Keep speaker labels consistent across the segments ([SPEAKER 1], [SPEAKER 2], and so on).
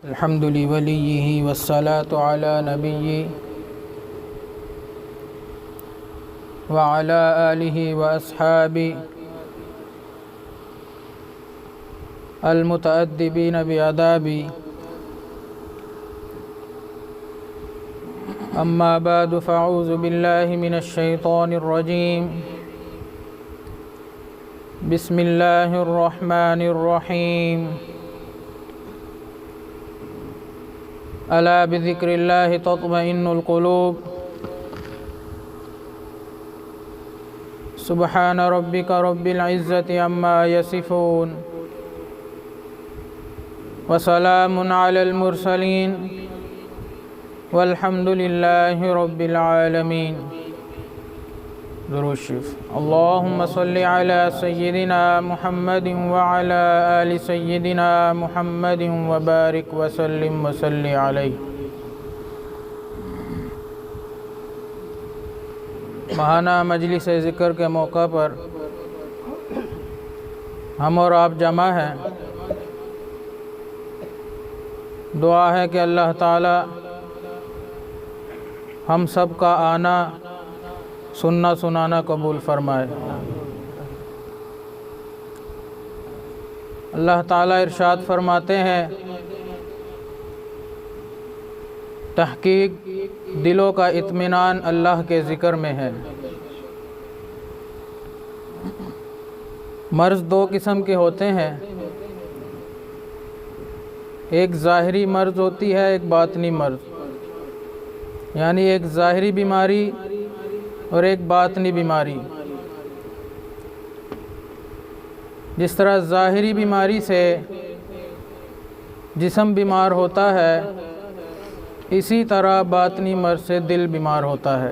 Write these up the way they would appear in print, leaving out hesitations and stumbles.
[SPEAKER 1] الحمد لوليه والصلاة على نبيه وعلى آله وأصحابه المتأدبين بآدابه. أما بعد فأعوذ بالله من الشيطان الرجيم. بسم الله الرحمن الرحيم. ألا بذكر الله تطمئن القلوب. سبحان ربك رب العزة عما يصفون وسلام على المرسلين والحمد لله رب العالمين. درود شریف. اللهم صل على سيدنا محمد وعلى آل سيدنا محمد وبارك وسلم وصل عليه. ماہانہ مجلس ذکر کے موقع پر ہم اور آپ جمع ہیں. دعا ہے کہ اللہ تعالی ہم سب کا آنا سننا سنانا قبول فرمائے. اللہ تعالیٰ ارشاد فرماتے ہیں تحقیق دلوں کا اطمینان اللہ کے ذکر میں ہے. مرض دو قسم کے ہوتے ہیں. ایک ظاہری مرض ہوتی ہے، ایک باطنی مرض، یعنی ایک ظاہری بیماری اور ایک باطنی بیماری. جس طرح ظاہری بیماری سے جسم بیمار ہوتا ہے، اسی طرح باطنی مرض سے دل بیمار ہوتا ہے.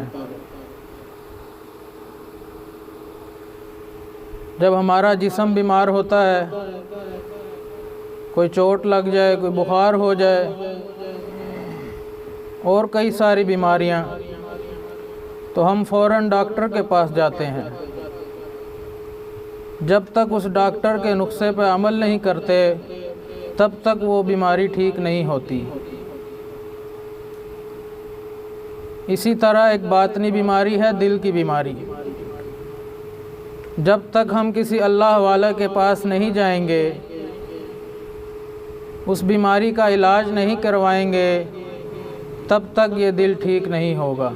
[SPEAKER 1] جب ہمارا جسم بیمار ہوتا ہے، کوئی چوٹ لگ جائے، کوئی بخار ہو جائے اور کئی ساری بیماریاں، تو ہم فوراً ڈاکٹر کے پاس جاتے ہیں. جب تک اس ڈاکٹر کے نسخے پہ عمل نہیں کرتے تب تک وہ بیماری ٹھیک نہیں ہوتی. اسی طرح ایک باطنی بیماری ہے دل کی بیماری. جب تک ہم کسی اللہ والا کے پاس نہیں جائیں گے، اس بیماری کا علاج نہیں کروائیں گے، تب تک یہ دل ٹھیک نہیں ہوگا.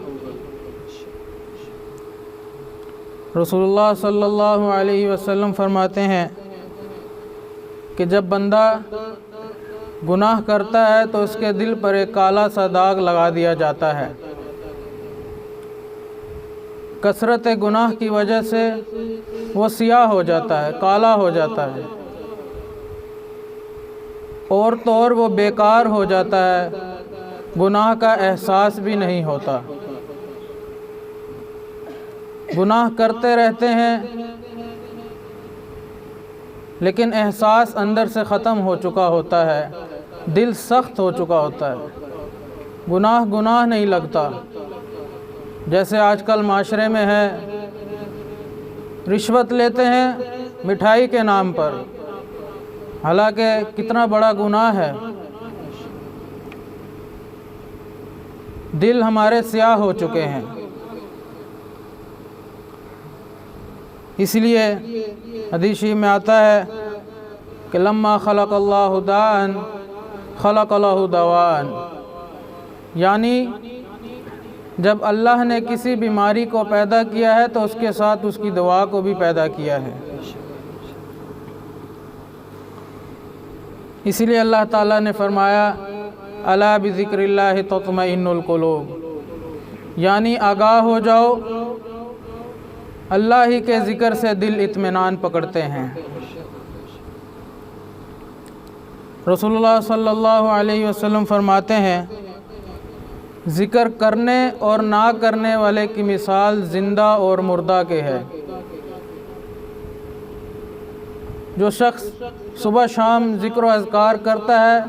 [SPEAKER 1] رسول اللہ صلی اللہ علیہ وسلم فرماتے ہیں کہ جب بندہ گناہ کرتا ہے تو اس کے دل پر ایک کالا سا داغ لگا دیا جاتا ہے. کثرت گناہ کی وجہ سے وہ سیاہ ہو جاتا ہے، کالا ہو جاتا ہے، اور تو اور وہ بیکار ہو جاتا ہے، گناہ کا احساس بھی نہیں ہوتا. گناہ کرتے رہتے ہیں لیکن احساس اندر سے ختم ہو چکا ہوتا ہے، دل سخت ہو چکا ہوتا ہے، گناہ نہیں لگتا. جیسے آج کل معاشرے میں ہے، رشوت لیتے ہیں مٹھائی کے نام پر، حالانکہ کتنا بڑا گناہ ہے. دل ہمارے سیاہ ہو چکے ہیں. اس لیے حدیث میں آتا ہے کہ لما خلق اللہ داءً خلق له دواءً، یعنی جب اللہ نے کسی بیماری کو پیدا کیا ہے تو اس کے ساتھ اس کی دوا کو بھی پیدا کیا ہے. اسی لیے اللہ تعالیٰ نے فرمایا الا بذکر اللہ تطمئن القلوب، یعنی آگاہ ہو جاؤ، اللہ ہی کے ذکر سے دل اطمینان پکڑتے ہیں. رسول اللہ صلی اللہ علیہ وسلم فرماتے ہیں ذکر کرنے اور نہ کرنے والے کی مثال زندہ اور مردہ کے ہے. جو شخص صبح شام ذکر و اذکار کرتا ہے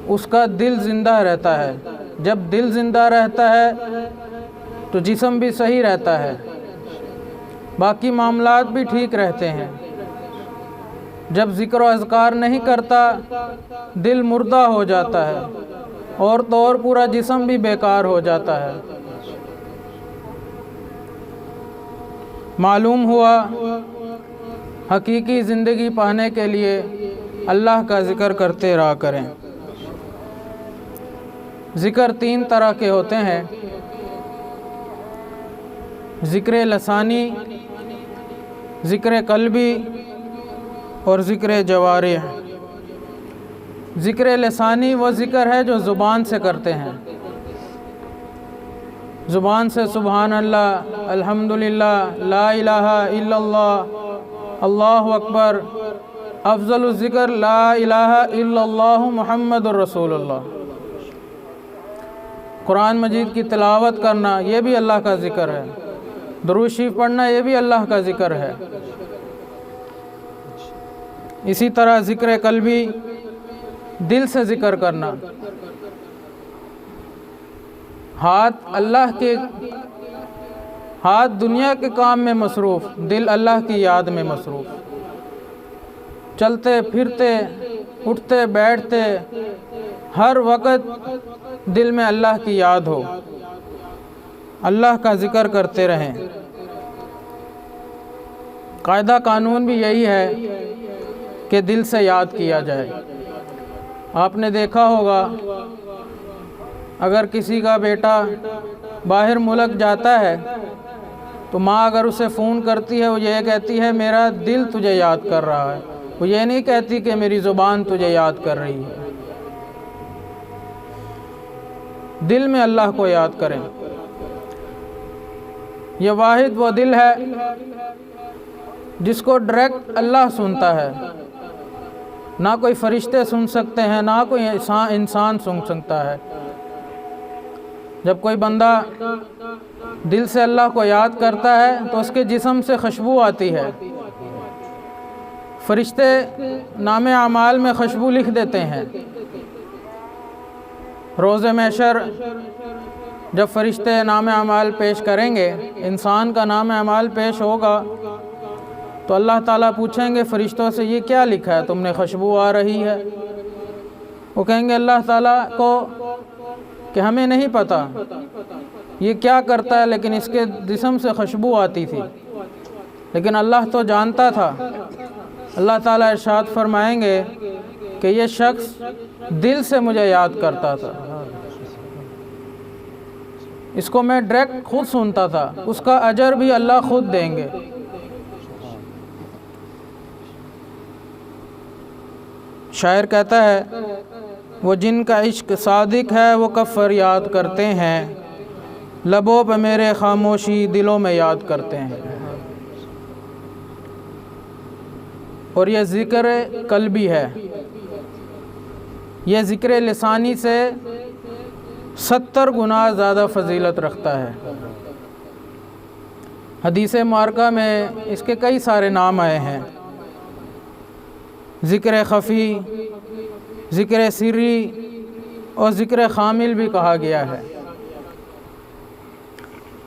[SPEAKER 1] اس کا دل زندہ رہتا ہے. جب دل زندہ رہتا ہے تو جسم بھی صحیح رہتا ہے، باقی معاملات بھی ٹھیک رہتے ہیں. جب ذکر و اذکار نہیں کرتا دل مردہ ہو جاتا ہے، اور تو اور پورا جسم بھی بیکار ہو جاتا ہے۔ معلوم ہوا حقیقی زندگی پانے کے لیے اللہ کا ذکر کرتے رہا کریں۔ ذکر 3 طرح کے ہوتے ہیں: ذکر لسانی، ذکر قلبی اور ذکر جوارح۔ ذکر لسانی وہ ذکر ہے جو زبان سے کرتے ہیں، زبان سے سبحان اللہ، الحمدللہ، لا الہ الا اللہ، اللہ اکبر، افضل الذکر لا الہ الا اللہ محمد الرسول اللہ۔ قرآن مجید کی تلاوت کرنا یہ بھی اللہ کا ذکر ہے، درود شریف پڑھنا یہ بھی اللہ کا ذکر ہے۔ اسی طرح ذکر قلبی، دل سے ذکر کرنا، ہاتھ دنیا کے کام میں مصروف، دل اللہ کی یاد میں مصروف، چلتے پھرتے اٹھتے بیٹھتے ہر وقت دل میں اللہ کی یاد ہو، اللہ کا ذکر کرتے رہیں۔ قاعدہ قانون بھی یہی ہے کہ دل سے یاد کیا جائے۔ آپ نے دیکھا ہوگا اگر کسی کا بیٹا باہر ملک جاتا ہے تو ماں اگر اسے فون کرتی ہے وہ یہ کہتی ہے میرا دل تجھے یاد کر رہا ہے، وہ یہ نہیں کہتی کہ میری زبان تجھے یاد کر رہی ہے۔ دل میں اللہ کو یاد کریں۔ یہ واحد وہ دل ہے جس کو ڈائریکٹ اللہ سنتا ہے، نہ کوئی فرشتے سن سکتے ہیں، نہ کوئی انسان سن سکتا ہے۔ جب کوئی بندہ دل سے اللہ کو یاد کرتا ہے تو اس کے جسم سے خوشبو آتی ہے، فرشتے نام اعمال میں خوشبو لکھ دیتے ہیں۔ روز محشر جب فرشتے نام اعمال پیش کریں گے، انسان کا نام اعمال پیش ہوگا تو اللہ تعالیٰ پوچھیں گے فرشتوں سے یہ کیا لکھا ہے، تم نے خوشبو آ رہی ہے؟ وہ کہیں گے اللہ تعالیٰ کو کہ ہمیں نہیں پتہ یہ کیا کرتا ہے، لیکن اس کے جسم سے خوشبو آتی تھی، لیکن اللہ تو جانتا تھا۔ اللہ تعالیٰ ارشاد فرمائیں گے کہ یہ شخص دل سے مجھے یاد کرتا تھا، اس کو میں ڈائریکٹ خود سنتا تھا، اس کا اجر بھی اللہ خود دیں گے۔ شاعر کہتا ہے وہ جن کا عشق صادق ہے وہ کب فریاد کرتے ہیں، لبوں پہ میرے خاموشی دلوں میں یاد کرتے ہیں۔ اور یہ ذکر قلبی ہے، یہ ذکر لسانی سے 70 گنا زیادہ فضیلت رکھتا ہے۔ حدیث مبارکہ میں اس کے کئی سارے نام آئے ہیں، ذکر خفی، ذکر سری اور ذکر خامل بھی کہا گیا ہے۔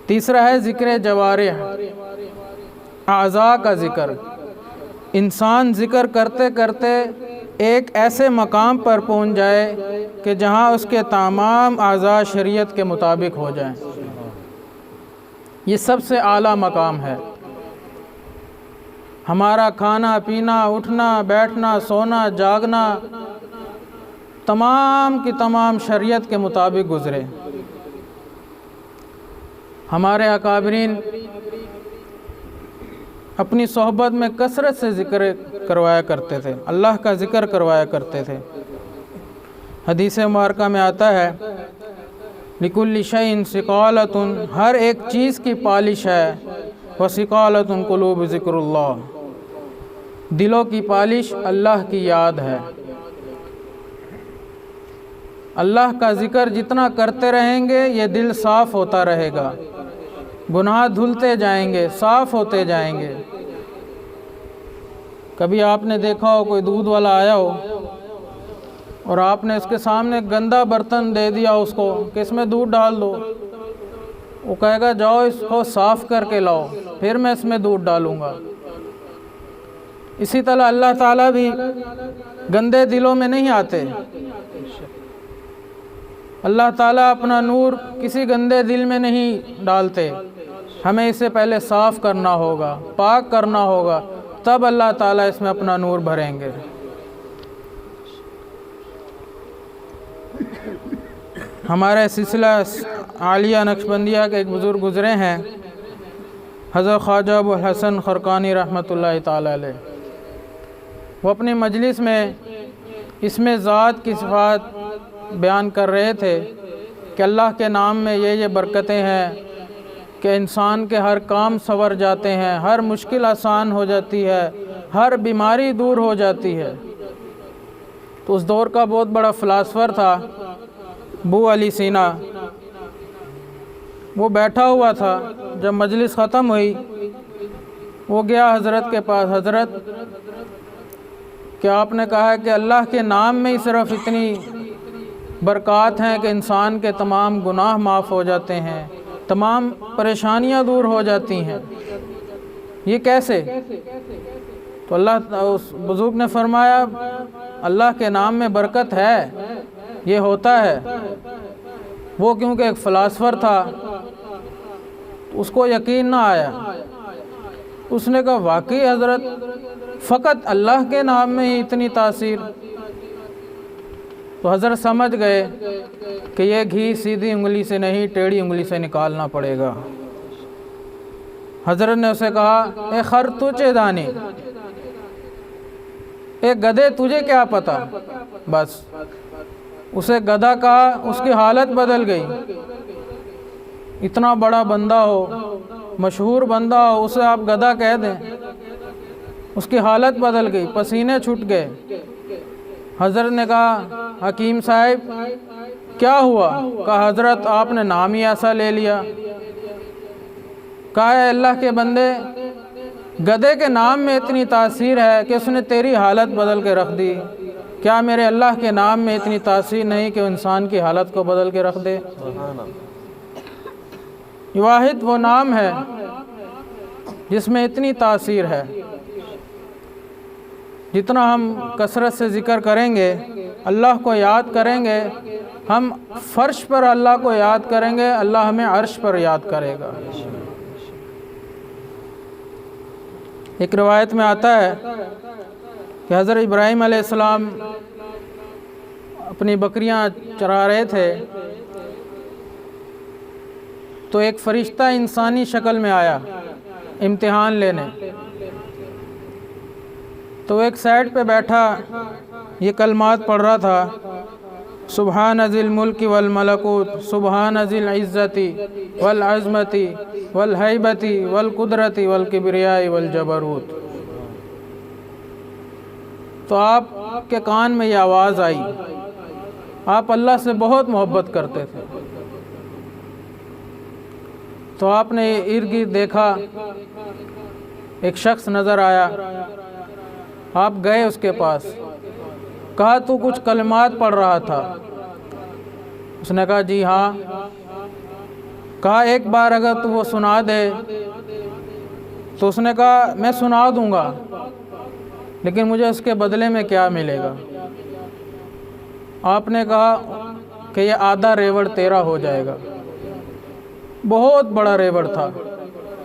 [SPEAKER 1] تیسرا ہے ذکر جوارح، اعضاء کا ذکر۔ انسان ذکر کرتے کرتے ایک ایسے مقام پر پہنچ جائے کہ جہاں اس کے تمام اعضاء شریعت کے مطابق ہو جائیں، یہ سب سے اعلیٰ مقام ہے۔ ہمارا کھانا پینا اٹھنا بیٹھنا سونا جاگنا تمام کی تمام شریعت کے مطابق گزرے۔ ہمارے اکابرین اپنی صحبت میں کثرت سے ذکر کروایا کرتے تھے، اللہ کا ذکر کروایا کرتے تھے۔ حدیث مبارکہ میں آتا ہے لِكُلِّ شَيْءٍ ثِقَالَةٌ، ہر ایک چیز کی پالش ہے، وَثِقَالَةٌ قُلُوبُ ذِكْرُ اللَّهِ، دلوں کی پالش اللہ کی یاد ہے۔ اللہ کا ذکر جتنا کرتے رہیں گے یہ دل صاف ہوتا رہے گا، گناہ دھلتے جائیں گے، صاف ہوتے جائیں گے۔ کبھی آپ نے دیکھا ہو کوئی دودھ والا آیا ہو اور آپ نے اس کے سامنے گندا برتن دے دیا اس کو کہ اس میں دودھ ڈال دو، وہ کہے گا جاؤ اس کو صاف کر کے لاؤ پھر میں اس میں دودھ ڈالوں گا۔ اسی طرح اللہ تعالیٰ بھی گندے دلوں میں نہیں آتے۔ اللہ تعالیٰ اپنا نور کسی گندے دل میں نہیں ڈالتے، ہمیں اسے پہلے صاف کرنا ہوگا، پاک کرنا ہوگا، تب اللہ تعالیٰ اس میں اپنا نور بھریں گے۔ ہمارے سلسلہ عالیہ نقشبندیہ کے ایک بزرگ گزرے ہیں، حضرت خواجہ ابو الحسن خرقانی رحمۃ اللہ تعالیٰ علیہ۔ وہ اپنی مجلس میں اس میں ذات کی صفات بیان کر رہے تھے کہ اللہ کے نام میں یہ برکتیں ہیں کہ انسان کے ہر کام سنور جاتے ہیں، ہر مشکل آسان ہو جاتی ہے، ہر بیماری دور ہو جاتی ہے۔ تو اس دور کا بہت بڑا فلاسفر تھا ابو علی سینا، وہ بیٹھا ہوا تھا، جب مجلس ختم ہوئی وہ گیا حضرت کے پاس، حضرت کہ آپ نے کہا ہے کہ اللہ کے نام میں ہی صرف اتنی برکات ہیں کہ انسان کے تمام گناہ معاف ہو جاتے ہیں، تمام پریشانیاں دور ہو جاتی ہیں، یہ کیسے؟ تو اس بزرگ نے فرمایا اللہ کے نام میں برکت ہے، یہ ہوتا ہے۔ وہ کیونکہ ایک فلاسفر تھا اس کو یقین نہ آیا، اس نے کہا واقعی حضرت فقط اللہ کے نام میں ہی اتنی تاثیر؟ تو حضرت سمجھ گئے کہ یہ گھی سیدھی انگلی سے نہیں ٹیڑھی انگلی سے نکالنا پڑے گا۔ حضرت نے اسے کہا اے خر تجھے دانی، اے گدھے تجھے کیا پتا؟ بس اسے گدھا کہا، اس کی حالت بدل گئی۔ اتنا بڑا بندہ ہو، مشہور بندہ ہو، اسے آپ گدھا کہہ دیں، اس کی حالت بدل گئی، پسینے چھوٹ گئے۔ حضرت نے کہا حکیم صاحب کیا ہوا؟ کہا حضرت آپ نے نام ہی ایسا لے لیا۔ کہا اے اللہ کے بندے، گدھے کے نام میں اتنی تاثیر ہے کہ اس نے تیری حالت بدل کے رکھ دی، کیا میرے اللہ کے نام میں اتنی تاثیر نہیں کہ انسان کی حالت کو بدل کے رکھ دے؟ واحد وہ نام ہے جس میں اتنی تاثیر ہے۔ جتنا ہم کثرت سے ذکر کریں گے، اللہ کو یاد کریں گے، ہم فرش پر اللہ کو یاد کریں گے، اللہ ہمیں عرش پر یاد کرے گا۔ ایک روایت میں آتا ہے کہ حضرت ابراہیم علیہ السلام اپنی بکریاں چرا رہے تھے تو ایک فرشتہ انسانی شکل میں آیا امتحان لینے، تو ایک سائڈ پہ بیٹھا یہ کلمات پڑھ رہا تھا، سبحان ذی الملک والملکوت، سبحان ذی العزت والعظمت والہیبت والقدرت والکبریاء والجبروت۔ تو آپ کے کان میں یہ آواز آئی، آپ اللہ سے بہت محبت کرتے تھے، تو آپ نے ارد گرد دیکھا، ایک شخص نظر آیا، آپ گئے اس کے پاس، کہا تو کچھ کلمات پڑھ رہا تھا؟ اس نے کہا جی ہاں۔ کہا ایک بار اگر تو وہ سنا دے، تو اس نے کہا میں سنا دوں گا، لیکن مجھے اس کے بدلے میں کیا ملے گا؟ آپ نے کہا کہ یہ آدھا ریوڑ تیرا ہو جائے گا۔ بہت بڑا ریوڑ تھا،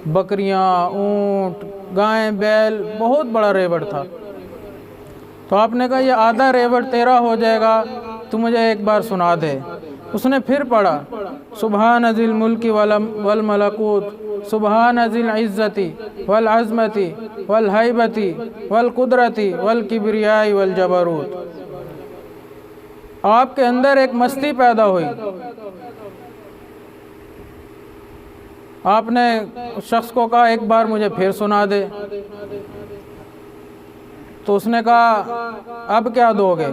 [SPEAKER 1] بکریاں، اونٹ، گائیں، بیل، بہت بڑا ریوڑ تھا۔ تو آپ نے کہا یہ آدھا ریوڑ تیرا ہو جائے گا، تو مجھے ایک بار سنا دے۔ اس نے پھر پڑھا سبحان ذی الملک والملکوت، سبحان ذی العزت والعظمت والہیبت والقدرت والکبریاء والجبروت۔ آپ کے اندر ایک مستی پیدا ہوئی۔ آپ نے اس شخص کو کہا ایک بار مجھے پھر سنا دے، تو اس نے کہا اب کیا دو گے؟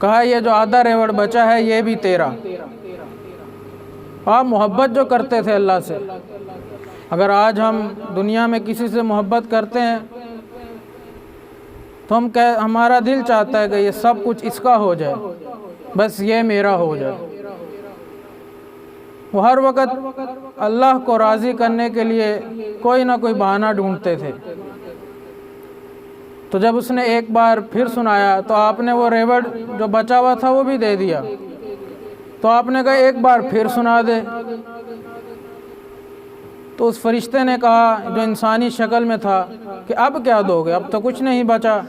[SPEAKER 1] کہا یہ جو آدھا ریوڑ بچا ہے یہ بھی تیرا۔ آپ محبت جو کرتے تھے اللہ سے، اگر آج ہم دنیا میں کسی سے محبت کرتے ہیں تو ہمارا دل چاہتا ہے کہ یہ سب کچھ اس کا ہو جائے، بس یہ میرا ہو جائے۔ وہ ہر وقت اللہ کو راضی کرنے کے لیے کوئی نہ کوئی بہانہ ڈھونڈتے تھے۔ تو جب اس نے ایک بار پھر سنایا تو آپ نے وہ ریوڑ جو بچا ہوا تھا وہ بھی دے دیا، تو آپ نے کہا ایک بار پھر سنا دے۔ تو اس فرشتے نے کہا جو انسانی شکل میں تھا کہ اب کیا دو گے، اب تو کچھ نہیں بچا۔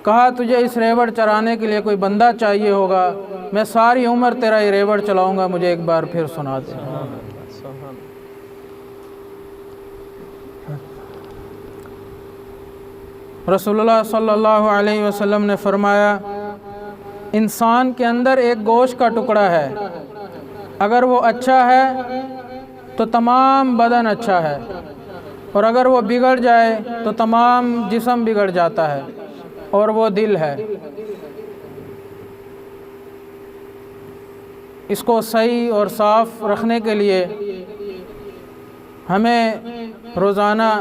[SPEAKER 1] کہا تجھے اس ریوڑ چرانے کے لیے کوئی بندہ چاہیے ہوگا، میں ساری عمر تیرا یہ ریوڑ چلاؤں گا، مجھے ایک بار پھر سنا دے۔ رسول اللہ صلی اللہ علیہ وسلم نے فرمایا انسان کے اندر ایک گوشت کا ٹکڑا ہے، اگر وہ اچھا ہے تو تمام بدن اچھا ہے، اور اگر وہ بگڑ جائے تو تمام جسم بگڑ جاتا ہے، اور وہ دل ہے۔ اس کو صحیح اور صاف رکھنے کے لیے ہمیں روزانہ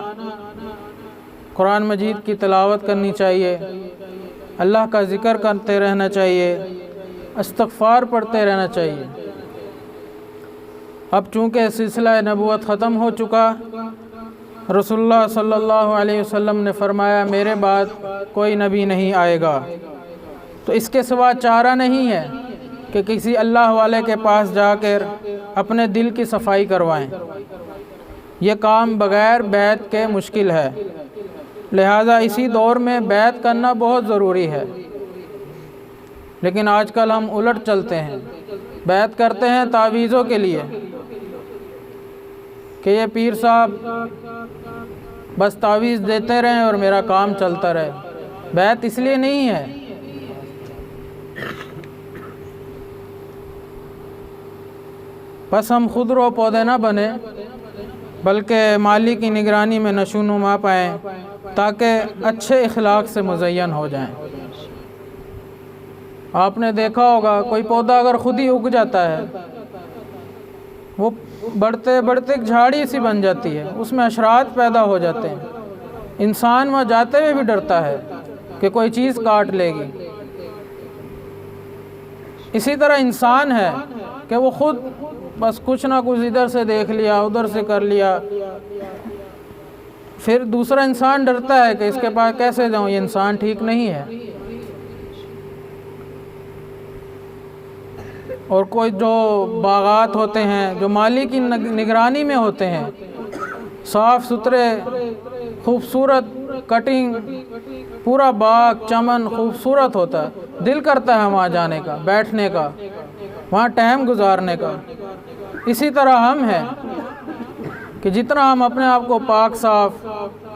[SPEAKER 1] قرآن مجید کی تلاوت کرنی چاہیے، اللہ کا ذکر کرتے رہنا چاہیے، استغفار پڑھتے رہنا چاہیے۔ اب چونکہ سلسلہ نبوت ختم ہو چکا، رسول اللہ صلی اللہ علیہ وسلم نے فرمایا میرے بعد کوئی نبی نہیں آئے گا، تو اس کے سوا چارہ نہیں ہے کہ کسی اللہ والے کے پاس جا کر اپنے دل کی صفائی کروائیں۔ یہ کام بغیر بیعت کے مشکل ہے، لہذا اسی دور میں بیعت کرنا بہت ضروری ہے۔ لیکن آج کل ہم الٹ چلتے ہیں، بیعت کرتے ہیں تعویذوں کے لیے کہ یہ پیر صاحب بس تعویذ دیتے رہیں اور میرا کام چلتا رہے۔ بیعت اس لیے نہیں ہے۔ بس ہم خود رو پودے نہ بنیں، بلکہ مالی کی نگرانی میں نشو نما پائیں تاکہ اچھے اخلاق سے مزین ہو جائیں۔ آپ نے دیکھا ہوگا کوئی پودا اگر خود ہی اگ جاتا ہے، وہ بڑھتے بڑھتے ایک جھاڑی سی بن جاتی ہے، اس میں اشرات پیدا ہو جاتے ہیں، انسان وہاں جاتے ہوئے بھی ڈرتا ہے کہ کوئی چیز کاٹ لے گی۔ اسی طرح انسان ہے کہ وہ خود بس کچھ نہ کچھ ادھر سے دیکھ لیا، ادھر سے کر لیا، پھر دوسرا انسان ڈرتا ہے کہ اس کے پاس کیسے جاؤں، یہ انسان ٹھیک نہیں ہے۔ اور کوئی جو باغات ہوتے ہیں جو مالی کی نگرانی میں ہوتے ہیں، صاف ستھرے خوبصورت کٹنگ، پورا باغ چمن خوبصورت ہوتا ہے، دل کرتا ہے وہاں جانے کا، بیٹھنے کا، وہاں ٹائم گزارنے کا۔ اسی طرح ہم ہیں کہ جتنا ہم اپنے آپ کو پاک صاف،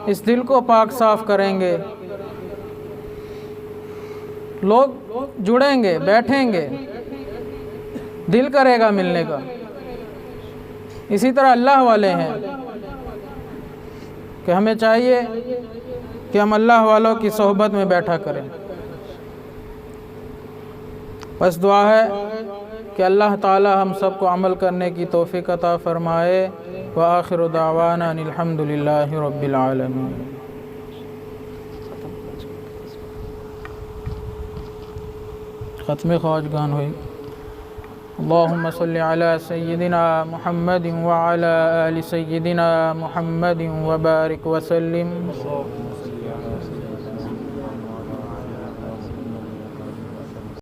[SPEAKER 1] اس دل کو پاک صاف کریں گے، لوگ جڑیں گے، بیٹھیں گے، دل کرے گا ملنے کا۔ اسی طرح اللہ والے ہیں کہ ہمیں چاہیے کہ ہم اللہ والوں کی صحبت میں بیٹھا کریں۔ بس دعا ہے کہ اللہ تعالی ہم سب کو عمل کرنے کی توفیق عطا فرمائے۔ وآخر دعوانا ان الحمد للہ رب العالمین۔ ختم خواجگان ہوئی۔ اللہم صلی علی سیدنا محمد وعلی آل سیدنا محمد وبارک وسلم۔